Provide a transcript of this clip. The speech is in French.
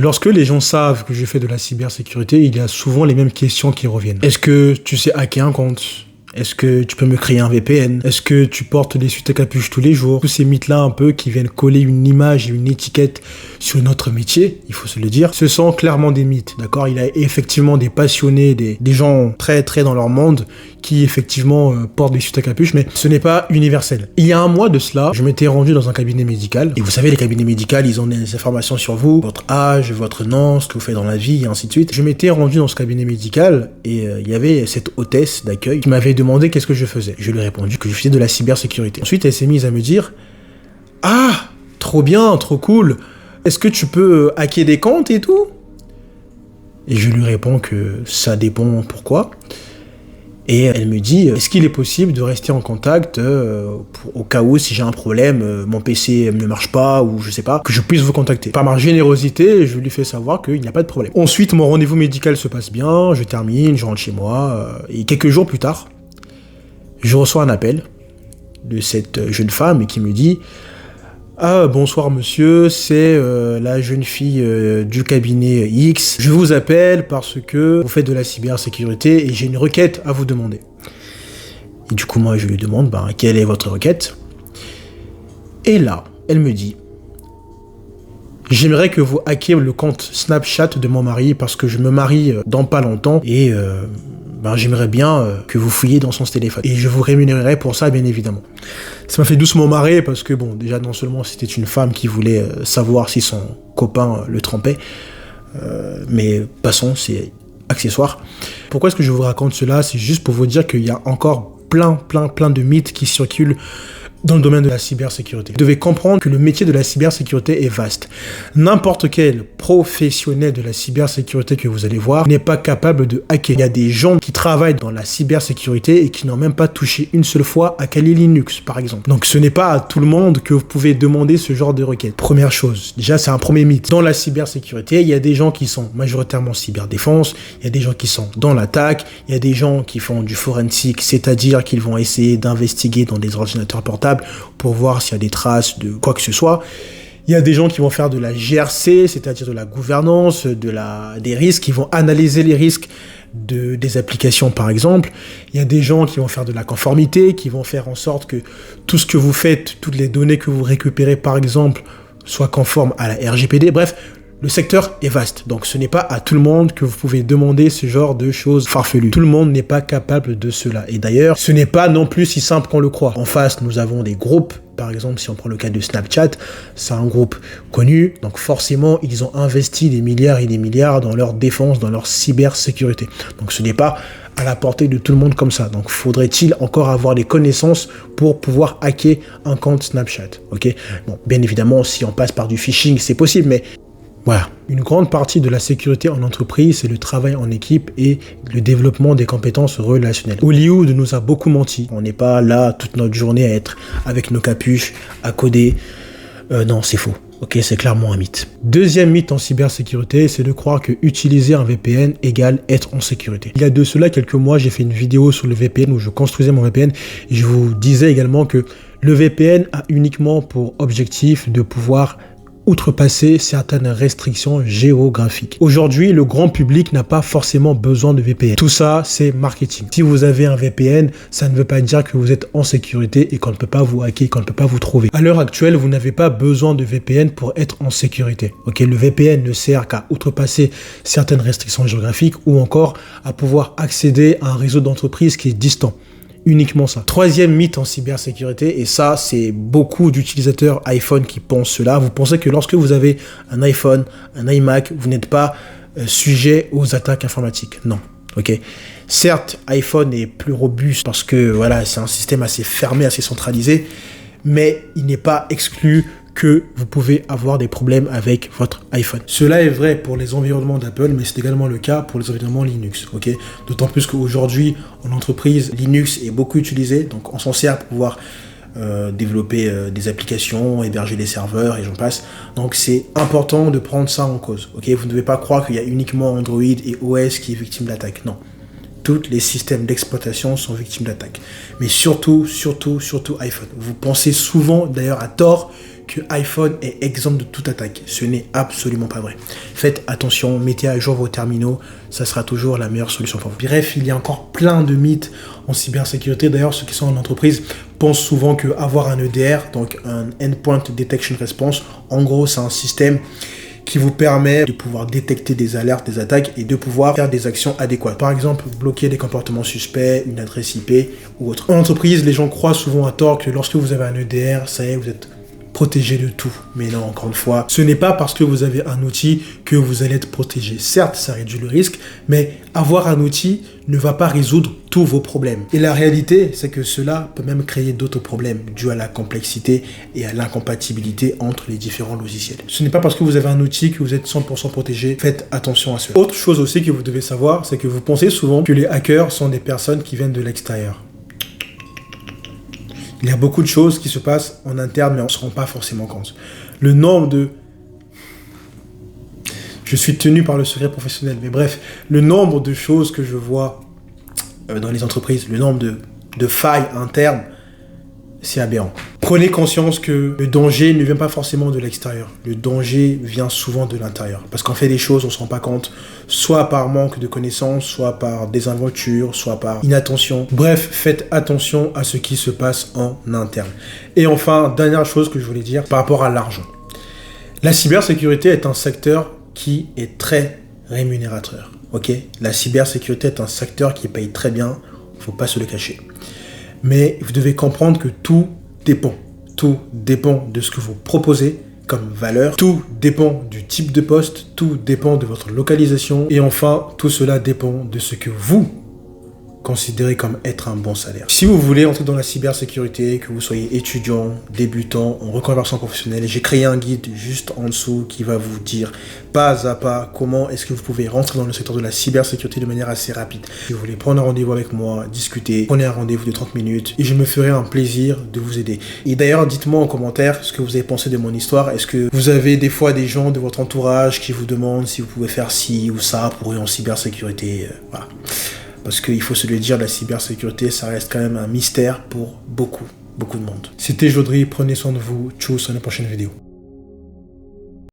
Lorsque les gens savent que je fais de la cybersécurité, il y a souvent les mêmes questions qui reviennent. Est-ce que tu sais hacker un compte ? Est-ce que tu peux me créer un VPN ? Est-ce que tu portes des suites à capuche tous les jours ? Tous ces mythes-là un peu qui viennent coller une image et une étiquette sur notre métier, il faut se le dire, ce sont clairement des mythes, d'accord ? Il y a effectivement des passionnés, des gens très très dans leur monde qui effectivement portent des suites à capuche, mais ce n'est pas universel. Il y a un mois de cela, je m'étais rendu dans un cabinet médical, et vous savez, les cabinets médicaux, ils ont des informations sur vous, votre âge, votre nom, ce que vous faites dans la vie, et ainsi de suite. Je m'étais rendu dans ce cabinet médical, et il y avait cette hôtesse d'accueil qui m'avait demandé qu'est-ce que je faisais. Je lui ai répondu que je faisais de la cybersécurité. Ensuite, elle s'est mise à me dire « Ah, trop bien, trop cool, est-ce que tu peux hacker des comptes et tout ?» Et je lui réponds que ça dépend pourquoi. Et elle me dit, est-ce qu'il est possible de rester en contact au cas où, si j'ai un problème, mon PC ne marche pas ou je sais pas, que je puisse vous contacter. Par ma générosité, je lui fais savoir qu'il n'y a pas de problème. Ensuite, mon rendez-vous médical se passe bien, je termine, je rentre chez moi. Et quelques jours plus tard, je reçois un appel de cette jeune femme qui me dit « Ah, bonsoir monsieur, c'est la jeune fille du cabinet X. Je vous appelle parce que vous faites de la cybersécurité et j'ai une requête à vous demander. » Et du coup, moi, je lui demande quelle est votre requête. Et là, elle me dit « J'aimerais que vous hackiez le compte Snapchat de mon mari parce que je me marie dans pas longtemps et j'aimerais bien que vous fouilliez dans son téléphone. Et je vous rémunérerai pour ça, bien évidemment. » Ça m'a fait doucement marrer parce que, déjà, non seulement c'était une femme qui voulait savoir si son copain le trompait, mais passons, c'est accessoire. Pourquoi est-ce que je vous raconte cela ? C'est juste pour vous dire qu'il y a encore plein de mythes qui circulent dans le domaine de la cybersécurité. Vous devez comprendre que le métier de la cybersécurité est vaste. N'importe quel professionnel de la cybersécurité que vous allez voir n'est pas capable de hacker. Il y a des gens qui travaillent dans la cybersécurité et qui n'ont même pas touché une seule fois à Kali Linux, par exemple. Donc ce n'est pas à tout le monde que vous pouvez demander ce genre de requête. Première chose, déjà c'est un premier mythe. Dans la cybersécurité, il y a des gens qui sont majoritairement cyberdéfense, il y a des gens qui sont dans l'attaque, il y a des gens qui font du forensique, c'est-à-dire qu'ils vont essayer d'investiguer dans des ordinateurs portables pour voir s'il y a des traces de quoi que ce soit. Il y a des gens qui vont faire de la GRC, c'est-à-dire de la gouvernance, des risques, qui vont analyser les risques des applications, par exemple. Il y a des gens qui vont faire de la conformité, qui vont faire en sorte que tout ce que vous faites, toutes les données que vous récupérez, par exemple, soient conformes à la RGPD. Bref, le secteur est vaste, donc ce n'est pas à tout le monde que vous pouvez demander ce genre de choses farfelues. Tout le monde n'est pas capable de cela. Et d'ailleurs, ce n'est pas non plus si simple qu'on le croit. En face, nous avons des groupes. Par exemple, si on prend le cas de Snapchat, c'est un groupe connu, donc forcément, ils ont investi des milliards et des milliards dans leur défense, dans leur cybersécurité. Donc ce n'est pas à la portée de tout le monde comme ça. Donc faudrait-il encore avoir les connaissances pour pouvoir hacker un compte Snapchat, ok ? Bon, bien évidemment, si on passe par du phishing, c'est possible, mais voilà. Une grande partie de la sécurité en entreprise, c'est le travail en équipe et le développement des compétences relationnelles. Hollywood nous a beaucoup menti. On n'est pas là toute notre journée à être avec nos capuches, à coder. Non, c'est faux. Ok, c'est clairement un mythe. Deuxième mythe en cybersécurité, c'est de croire que utiliser un VPN égale être en sécurité. Il y a de cela quelques mois, j'ai fait une vidéo sur le VPN où je construisais mon VPN et je vous disais également que le VPN a uniquement pour objectif de pouvoir outrepasser certaines restrictions géographiques. Aujourd'hui, le grand public n'a pas forcément besoin de VPN. Tout ça, c'est marketing. Si vous avez un VPN, ça ne veut pas dire que vous êtes en sécurité et qu'on ne peut pas vous hacker, qu'on ne peut pas vous trouver. À l'heure actuelle, vous n'avez pas besoin de VPN pour être en sécurité. Ok, le VPN ne sert qu'à outrepasser certaines restrictions géographiques ou encore à pouvoir accéder à un réseau d'entreprise qui est distant. Uniquement ça. Troisième mythe en cybersécurité, et ça, c'est beaucoup d'utilisateurs iPhone qui pensent cela. Vous pensez que lorsque vous avez un iPhone, un iMac, vous n'êtes pas sujet aux attaques informatiques. Non. Ok. Certes, iPhone est plus robuste parce que voilà, c'est un système assez fermé, assez centralisé, mais il n'est pas exclu que vous pouvez avoir des problèmes avec votre iPhone. Cela est vrai pour les environnements d'Apple, mais c'est également le cas pour les environnements Linux. Okay, d'autant plus qu'aujourd'hui, en entreprise, Linux est beaucoup utilisé, donc on s'en sert pour pouvoir développer des applications, héberger des serveurs et j'en passe. Donc c'est important de prendre ça en cause. Okay, vous ne devez pas croire qu'il y a uniquement Android et OS qui est victime d'attaque. Non. Tous les systèmes d'exploitation sont victimes d'attaques. Mais surtout iPhone. Vous pensez souvent, d'ailleurs à tort, que iPhone est exempt de toute attaque. Ce n'est absolument pas vrai. Faites attention, mettez à jour vos terminaux, ça sera toujours la meilleure solution pour vous. Bref, il y a encore plein de mythes en cybersécurité. D'ailleurs, ceux qui sont en entreprise pensent souvent qu'avoir un EDR, donc un Endpoint Detection Response, en gros, c'est un système qui vous permet de pouvoir détecter des alertes, des attaques et de pouvoir faire des actions adéquates. Par exemple, bloquer des comportements suspects, une adresse IP ou autre. En entreprise, les gens croient souvent à tort que lorsque vous avez un EDR, ça y est, vous êtes protégé de tout. Mais non, encore une fois, ce n'est pas parce que vous avez un outil que vous allez être protégé. Certes, ça réduit le risque, mais avoir un outil ne va pas résoudre tous vos problèmes. Et la réalité, c'est que cela peut même créer d'autres problèmes dus à la complexité et à l'incompatibilité entre les différents logiciels. Ce n'est pas parce que vous avez un outil que vous êtes 100% protégé. Faites attention à cela. Autre chose aussi que vous devez savoir, c'est que vous pensez souvent que les hackers sont des personnes qui viennent de l'extérieur. Il y a beaucoup de choses qui se passent en interne, mais on ne se rend pas forcément compte. Le nombre de... Je suis tenu par le secret professionnel, mais bref, le nombre de choses que je vois dans les entreprises, le nombre de failles internes, c'est aberrant. Prenez conscience que le danger ne vient pas forcément de l'extérieur. Le danger vient souvent de l'intérieur. Parce qu'on fait des choses, on ne se rend pas compte, soit par manque de connaissances, soit par désinvolture, soit par inattention. Bref, faites attention à ce qui se passe en interne. Et enfin, dernière chose que je voulais dire par rapport à l'argent. La cybersécurité est un secteur qui est très rémunérateur. Ok ? La cybersécurité est un secteur qui paye très bien, il ne faut pas se le cacher. Mais vous devez comprendre que tout dépend. Tout dépend de ce que vous proposez comme valeur. Tout dépend du type de poste. Tout dépend de votre localisation. Et enfin, tout cela dépend de ce que vous considérez comme être un bon salaire. Si vous voulez entrer dans la cybersécurité, que vous soyez étudiant, débutant, en reconversion professionnelle, j'ai créé un guide juste en dessous qui va vous dire pas à pas comment est-ce que vous pouvez rentrer dans le secteur de la cybersécurité de manière assez rapide. Si vous voulez prendre un rendez-vous avec moi, discuter, prenez un rendez-vous de 30 minutes et je me ferai un plaisir de vous aider. Et d'ailleurs, dites-moi en commentaire ce que vous avez pensé de mon histoire. Est-ce que vous avez des fois des gens de votre entourage qui vous demandent si vous pouvez faire ci ou ça pour eux en cybersécurité? Voilà. Parce qu'il faut se le dire, la cybersécurité, ça reste quand même un mystère pour beaucoup de monde. C'était Jodri, prenez soin de vous. Tchuss, à la prochaine vidéo.